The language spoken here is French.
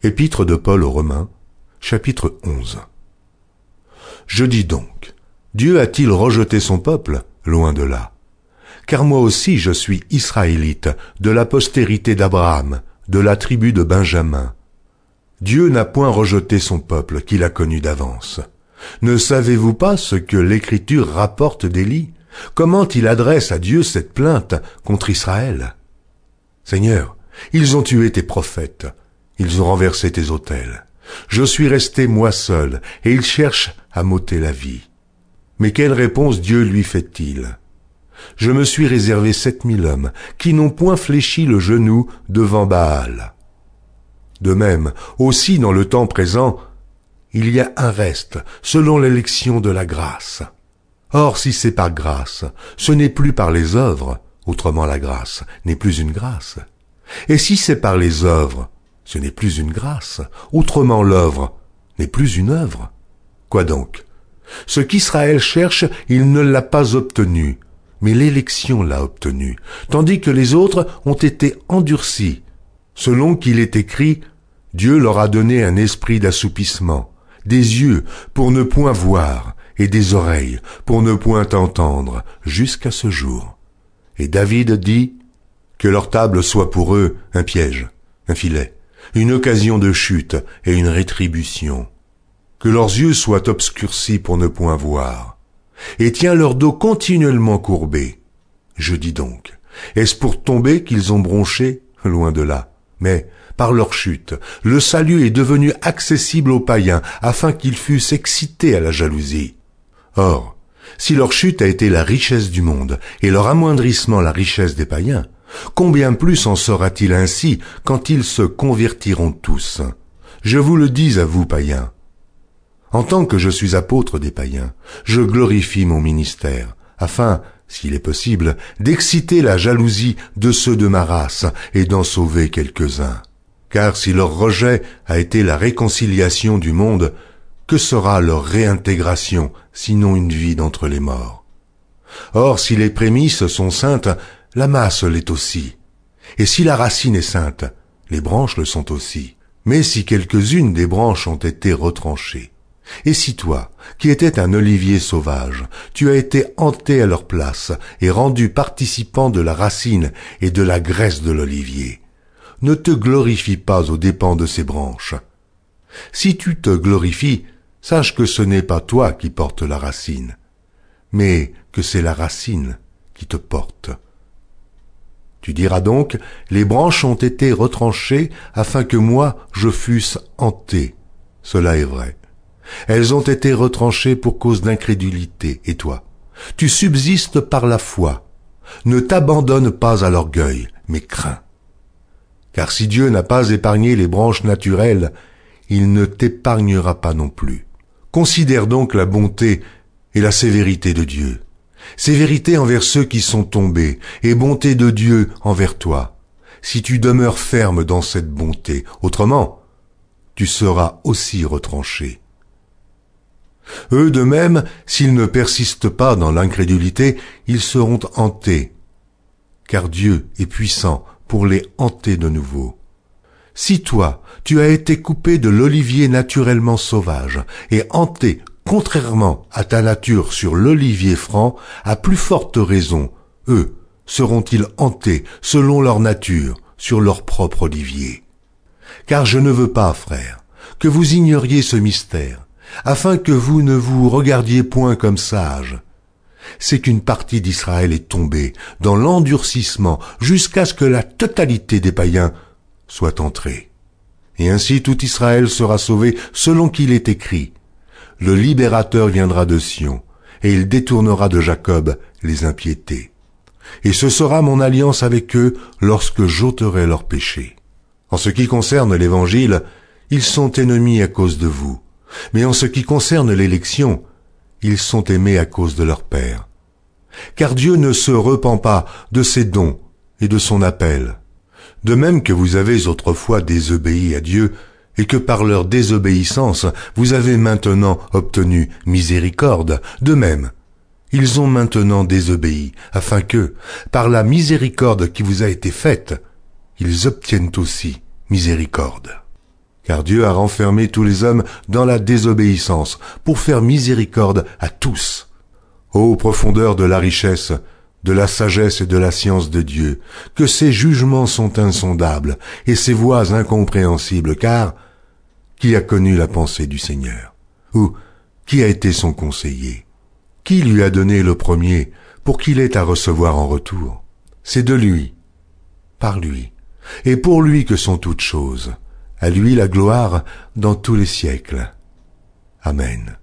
Épître de Paul aux Romains, chapitre 11. Je dis donc, Dieu a-t-il rejeté son peuple? Loin de là. Car moi aussi je suis israélite, de la postérité d'Abraham, de la tribu de Benjamin. Dieu n'a point rejeté son peuple qu'il a connu d'avance. Ne savez-vous pas ce que l'Écriture rapporte d'Élie? Comment il adresse à Dieu cette plainte contre Israël? Seigneur, ils ont tué tes prophètes, ils ont renversé tes autels. Je suis resté moi seul, et ils cherchent à m'ôter la vie. Mais quelle réponse Dieu lui fait-il? Je me suis réservé 7000 hommes, qui n'ont point fléchi le genou devant Baal. De même, aussi dans le temps présent, il y a un reste, selon l'élection de la grâce. Or, si c'est par grâce, ce n'est plus par les œuvres, autrement la grâce n'est plus une grâce. Et si c'est par les œuvres, ce n'est plus une grâce, autrement l'œuvre n'est plus une œuvre. Quoi donc? Ce qu'Israël cherche, il ne l'a pas obtenu, mais l'élection l'a obtenu, tandis que les autres ont été endurcis. Selon qu'il est écrit, Dieu leur a donné un esprit d'assoupissement, des yeux pour ne point voir, et des oreilles pour ne point entendre, jusqu'à ce jour. Et David dit, que leur table soit pour eux un piège, un filet, une occasion de chute et une rétribution. Que leurs yeux soient obscurcis pour ne point voir, et tiens leur dos continuellement courbé. Je dis donc, est-ce pour tomber qu'ils ont bronché? Loin de là. Mais, par leur chute, le salut est devenu accessible aux païens, afin qu'ils fussent excités à la jalousie. Or, si leur chute a été la richesse du monde, et leur amoindrissement la richesse des païens, combien plus en sera-t-il ainsi quand ils se convertiront tous? Je vous le dis à vous, païens. En tant que je suis apôtre des païens, je glorifie mon ministère, afin, s'il est possible, d'exciter la jalousie de ceux de ma race et d'en sauver quelques-uns. Car si leur rejet a été la réconciliation du monde, que sera leur réintégration, sinon une vie d'entre les morts? Or, si les prémices sont saintes, la masse l'est aussi. Et si la racine est sainte, les branches le sont aussi. Mais si quelques-unes des branches ont été retranchées, et si toi, qui étais un olivier sauvage, tu as été hanté à leur place et rendu participant de la racine et de la graisse de l'olivier, ne te glorifie pas aux dépens de ces branches. Si tu te glorifies, sache que ce n'est pas toi qui portes la racine, mais que c'est la racine qui te porte. Tu diras donc, les branches ont été retranchées afin que moi je fusse hanté. Cela est vrai. Elles ont été retranchées pour cause d'incrédulité, et toi, tu subsistes par la foi. Ne t'abandonne pas à l'orgueil, mais crains. Car si Dieu n'a pas épargné les branches naturelles, il ne t'épargnera pas non plus. Considère donc la bonté et la sévérité de Dieu. Sévérité envers ceux qui sont tombés, et bonté de Dieu envers toi, si tu demeures ferme dans cette bonté. Autrement, tu seras aussi retranché. Eux de même, s'ils ne persistent pas dans l'incrédulité, ils seront hantés, car Dieu est puissant pour les hanter de nouveau. Si toi, tu as été coupé de l'olivier naturellement sauvage et hanté contrairement à ta nature sur l'olivier franc, à plus forte raison, eux seront-ils hantés selon leur nature sur leur propre olivier. Car je ne veux pas, frères, que vous ignoriez ce mystère, afin que vous ne vous regardiez point comme sages. C'est qu'une partie d'Israël est tombée dans l'endurcissement jusqu'à ce que la totalité des païens soit entrée. Et ainsi tout Israël sera sauvé selon qu'il est écrit. Le libérateur viendra de Sion, et il détournera de Jacob les impiétés. Et ce sera mon alliance avec eux lorsque j'ôterai leurs péchés. En ce qui concerne l'Évangile, ils sont ennemis à cause de vous. Mais en ce qui concerne l'élection, ils sont aimés à cause de leur Père. Car Dieu ne se repent pas de ses dons et de son appel. De même que vous avez autrefois désobéi à Dieu, et que par leur désobéissance vous avez maintenant obtenu miséricorde, de même, ils ont maintenant désobéi, afin que, par la miséricorde qui vous a été faite, ils obtiennent aussi miséricorde. Car Dieu a renfermé tous les hommes dans la désobéissance, pour faire miséricorde à tous. Ô profondeur de la richesse, de la sagesse et de la science de Dieu, que ses jugements sont insondables et ses voies incompréhensibles, car qui a connu la pensée du Seigneur? Ou qui a été son conseiller? Qui lui a donné le premier pour qu'il ait à recevoir en retour? C'est de lui, par lui, et pour lui que sont toutes choses. À lui la gloire dans tous les siècles. Amen.